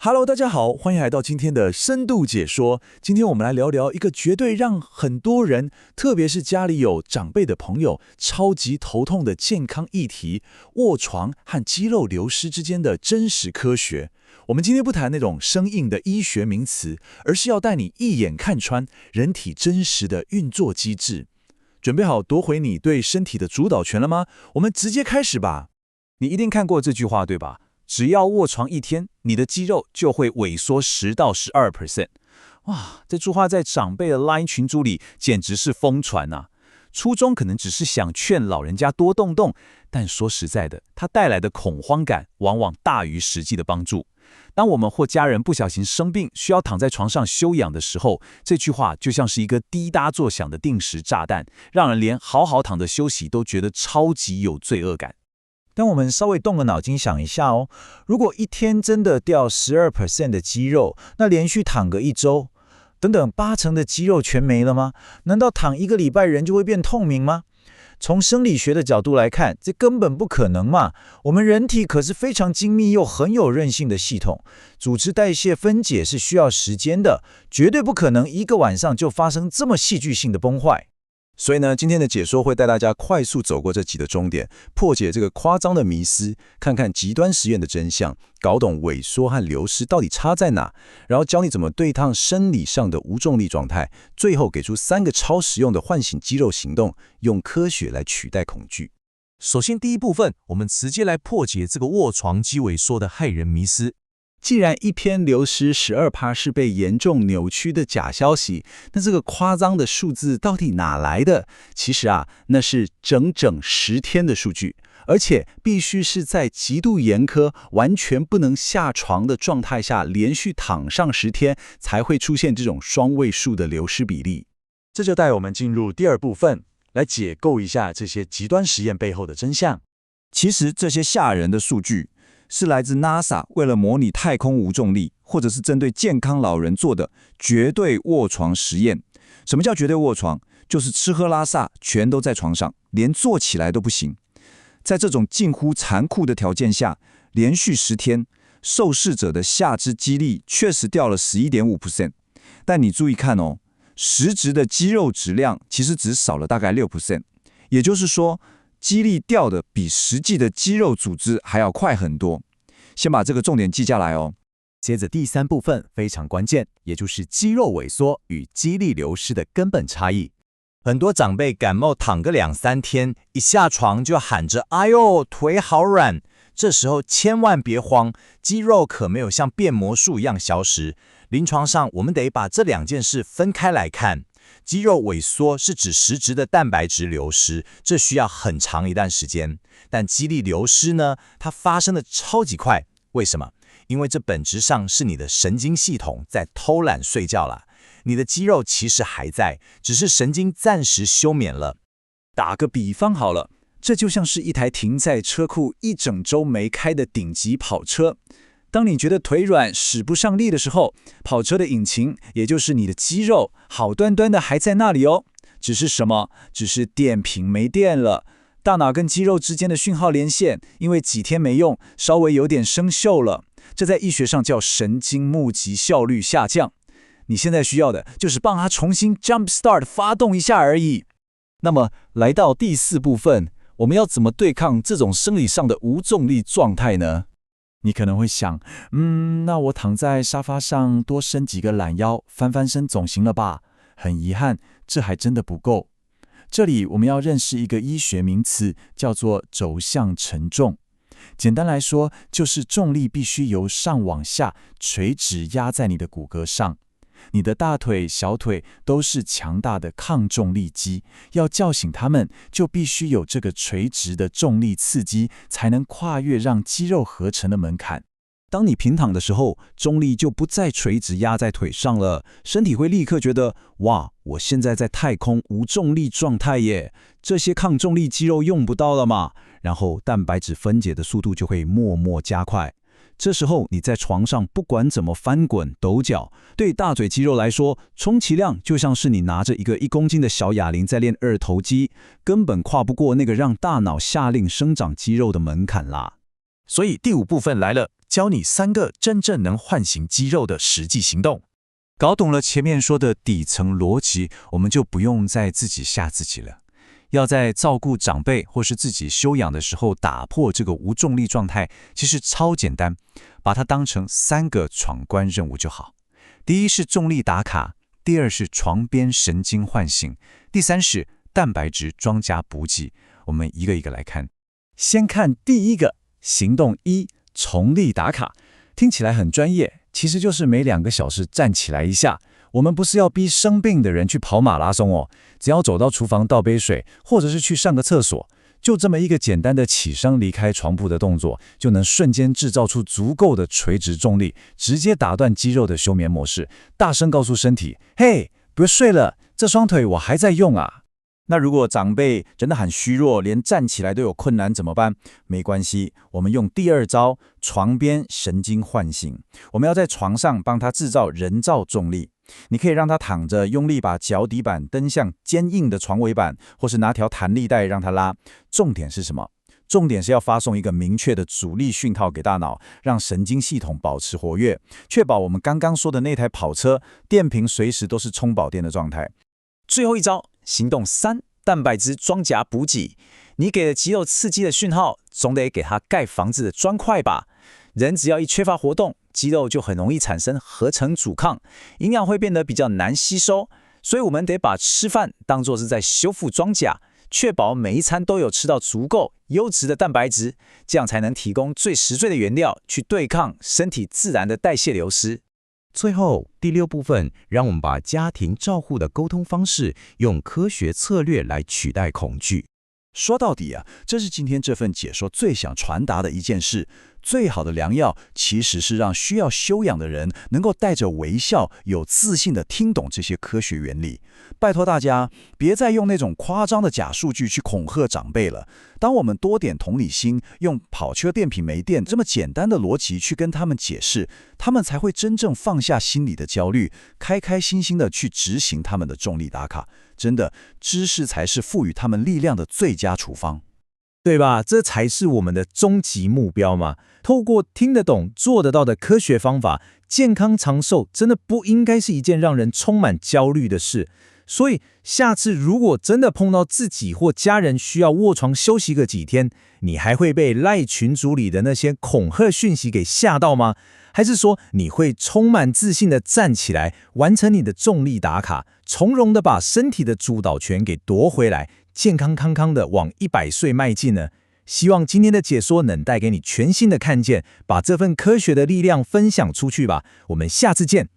Hello，大家好，欢迎来到今天的深度解说。今天我们来聊聊一个绝对让很多人，特别是家里有长辈的朋友，超级头痛的健康议题——卧床和肌肉流失之间的真实科学。我们今天不谈那种生硬的医学名词，而是要带你一眼看穿人体真实的运作机制。准备好夺回你对身体的主导权了吗？我们直接开始吧。你一定看过这句话，对吧？只要卧床一天，你的肌肉就会萎缩10到12%。哇，这句话在长辈的 LINE 群组里简直是疯传啊！初衷可能只是想劝老人家多动动，但说实在的，它带来的恐慌感往往大于实际的帮助。当我们或家人不小心生病，需要躺在床上休养的时候，这句话就像是一个滴答作响的定时炸弹，让人连好好躺着休息都觉得超级有罪恶感。但我们稍微动个脑筋想一下哦，如果一天真的掉12% 的肌肉，那连续躺个1周，等等80%的肌肉全没了吗？难道躺1个礼拜人就会变透明吗？从生理学的角度来看，这根本不可能嘛！我们人体可是非常精密又很有韧性的系统，组织代谢分解是需要时间的，绝对不可能1个晚上就发生这么戏剧性的崩坏。所以呢，今天的解说会带大家快速走过这几个终点，破解这个夸张的迷思，看看极端实验的真相，搞懂萎缩和流失到底差在哪，然后教你怎么对抗生理上的无重力状态，最后给出3个超实用的唤醒肌肉行动，用科学来取代恐惧。首先，第一部分，我们直接来破解这个卧床肌萎缩的害人迷思。既然一篇流失12%是被严重扭曲的假消息，那这个夸张的数字到底哪来的？其实那是整整10天的数据，而且必须是在极度严苛、完全不能下床的状态下，连续躺上10天，才会出现这种双位数的流失比例。这就带我们进入第二部分，来解构一下这些极端实验背后的真相。其实这些吓人的数据是来自 NASA 为了模拟太空无重力，或者是针对健康老人做的绝对卧床实验。什么叫绝对卧床？就是吃喝拉撒全都在床上，连坐起来都不行。在这种近乎残酷的条件下，连续10天，受试者的下肢肌力确实掉了 11.5%。但你注意看哦，实质的肌肉质量其实只少了大概 6%。也就是说，肌力掉的比实际的肌肉组织还要快很多。先把这个重点记下来哦。接着第3部分非常关键，也就是肌肉萎缩与肌力流失的根本差异。很多长辈感冒躺个2-3天，一下床就喊着“哎呦，腿好软”。这时候千万别慌，肌肉可没有像变魔术一样消失。临床上我们得把这2件事分开来看。肌肉萎缩是指实质的蛋白质流失，这需要很长一段时间。但肌力流失呢，它发生的超级快。为什么？因为这本质上是你的神经系统在偷懒睡觉了。你的肌肉其实还在，只是神经暂时休眠了。打个比方好了，这就像是一台停在车库1整周没开的顶级跑车。当你觉得腿软使不上力的时候，跑车的引擎，也就是你的肌肉，好端端的还在那里哦。只是什么？只是电瓶没电了。大脑跟肌肉之间的讯号连线，因为几天没用，稍微有点生锈了。这在医学上叫神经募集效率下降。你现在需要的就是帮它重新 jump start 发动一下而已。那么来到第4部分，我们要怎么对抗这种生理上的无重力状态呢？你可能会想，那我躺在沙发上多伸几个懒腰，翻翻身总行了吧？很遗憾，这还真的不够。这里我们要认识一个医学名词，叫做轴向承重。简单来说，就是重力必须由上往下垂直压在你的骨骼上。你的大腿、小腿都是强大的抗重力肌，要叫醒它们，就必须有这个垂直的重力刺激，才能跨越让肌肉合成的门槛。当你平躺的时候，重力就不再垂直压在腿上了，身体会立刻觉得，哇，我现在在太空无重力状态耶，这些抗重力肌肉用不到了嘛，然后蛋白质分解的速度就会默默加快。这时候你在床上不管怎么翻滚抖脚，对大腿肌肉来说，充其量就像是你拿着一个1公斤的小哑铃在练二头肌，根本跨不过那个让大脑下令生长肌肉的门槛啦。所以第5部分来了，教你3个真正能唤醒肌肉的实际行动。搞懂了前面说的底层逻辑，我们就不用再自己吓自己了。要在照顾长辈或是自己休养的时候打破这个无重力状态，其实超简单，把它当成3个闯关任务就好。第一是重力打卡，第2是床边神经唤醒，第3是蛋白质装甲补给。我们一个一个来看。先看第一个，行动1，重力打卡。听起来很专业，其实就是每2个小时站起来一下。我们不是要逼生病的人去跑马拉松哦，只要走到厨房倒杯水，或者是去上个厕所，就这么一个简单的起身离开床铺的动作，就能瞬间制造出足够的垂直重力，直接打断肌肉的休眠模式，大声告诉身体：嘿，别睡了，这双腿我还在用啊。那如果长辈真的很虚弱，连站起来都有困难怎么办？没关系，我们用第2招床边神经唤醒。我们要在床上帮他制造人造重力。你可以让他躺着，用力把脚底板蹬向坚硬的床尾板，或是拿条弹力带让他拉。重点是什么？重点是要发送一个明确的阻力讯号给大脑，让神经系统保持活跃，确保我们刚刚说的那台跑车电瓶随时都是充饱电的状态。最后一招，行动3，蛋白质装甲补给。你给了肌肉刺激的讯号，总得给它盖房子的砖块吧？人只要一缺乏活动，肌肉就很容易产生合成阻抗，营养会变得比较难吸收。所以我们得把吃饭当作是在修复装甲，确保每一餐都有吃到足够优质的蛋白质，这样才能提供最实惠的原料去对抗身体自然的代谢流失。最后，第6部分，让我们把家庭照护的沟通方式用科学策略来取代恐惧。说到底啊，这是今天这份解说最想传达的一件事。最好的良药其实是让需要休养的人能够带着微笑、有自信地听懂这些科学原理。拜托大家，别再用那种夸张的假数据去恐吓长辈了。当我们多点同理心，用跑车电瓶没电这么简单的逻辑去跟他们解释，他们才会真正放下心里的焦虑，开开心心地去执行他们的重力打卡。真的，知识才是赋予他们力量的最佳处方。对吧？这才是我们的终极目标嘛。透过听得懂、做得到的科学方法，健康长寿真的不应该是一件让人充满焦虑的事。所以，下次如果真的碰到自己或家人需要卧床休息个几天，你还会被赖群组里的那些恐吓讯息给吓到吗？还是说你会充满自信地站起来，完成你的重力打卡，从容地把身体的主导权给夺回来，健康康康的往100岁迈进呢？希望今天的解说能带给你全新的看见，把这份科学的力量分享出去吧。我们下次见。